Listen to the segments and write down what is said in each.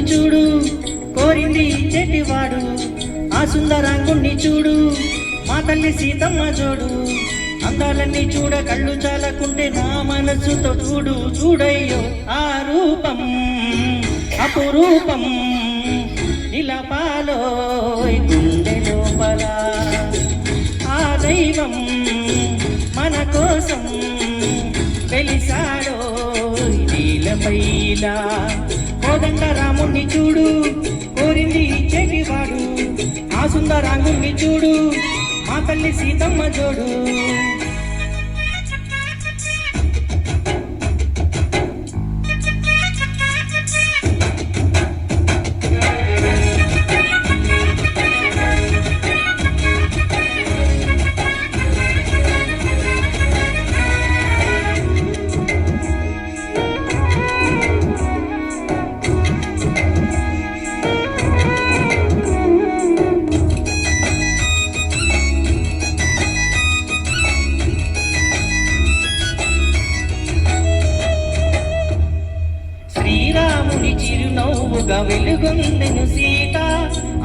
చూడు కోరింది ఇచ్చేటివాడు ఆ సుందరాంగుణ్ణి చూడు మా తల్లి సీతమ్మ జోడు అందాలన్నీ చూడ కళ్ళు చాలకుంటే నా మనసుతో చూడు చూడయ్యో ఆ రూపం అపురూపం నిలపాలో గుండె లోపల ఆ దైవం మన కోసం వెలిసాడో నీలపైలా కోదండ రాముణ్ణి చూడు కోరింది ఇచ్చేటివాడు ఆ సుందరాంగుణ్ణి చూడు మా తల్లి సీతమ్మ జోడు శ్రీరాముని చిరునవ్వుగా వెలుగొందెను సీత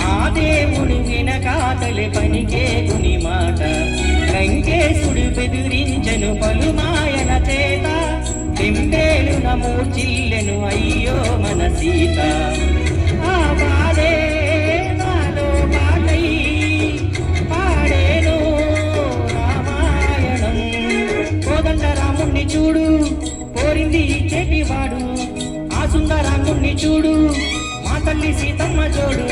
ఆ దేవుని వెనకాతలే పనికేకుని మాట లంకేశుడు బెదిరించెను పలుమాయన చేత తెంబేలు నమూర్చిల్లెను అయ్యో మన సీత ఆ బాధే నాలో పాటై పాడేను రామాయణం కోదండ రాముణ్ణి చూడు కోరింది ఇచ్చేటివాడు ఆ సుందరాంగుణ్ణి చూడు మా తల్లి సీతమ్మ జోడు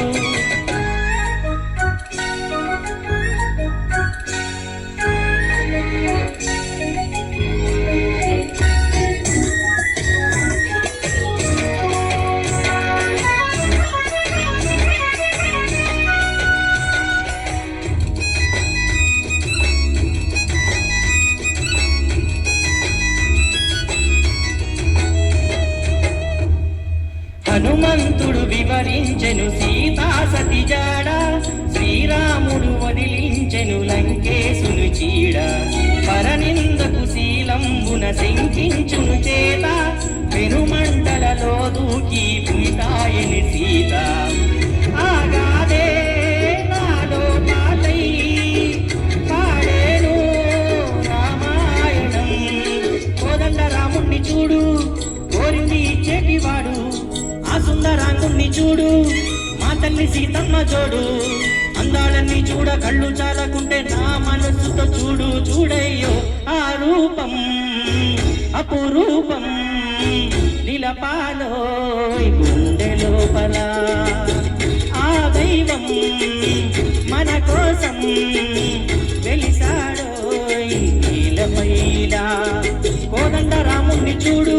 హనుమంతుడు వివరించెను సీతా సతి జాడ శ్రీరాముడు వదిలించెను లంకేశును చీడ పరనిందకు శీలంబున శంకించును చేత పెనుమంటలలో దూకి పులితాయని సీత ఆగాదే నాలో పాటై పాడేను రామాయణం కోదండ రాముణ్ణి చూడు కోరింది ఇచ్చేటివాడు ఆ సుందరాంగుణ్ణి చూడు మా తల్లి సీతమ్మ జోడు అందాలన్నీ చూడ కళ్ళు చాలకుంటే నా మనసుతో చూడు చూడయ్యో ఆ రూపం అపురూపం నిలపాలో గుండె లోపల ఆ దైవం మన కోసం వెలిసాడో నీలమైలా కోదండ రాముణ్ణి చూడు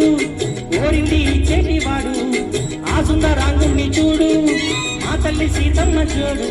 కోరింది ఇచ్చేటివాడు ఆ సుందరాంగుణ్ణి చూడు మా తల్లి సీతమ్మ చూడు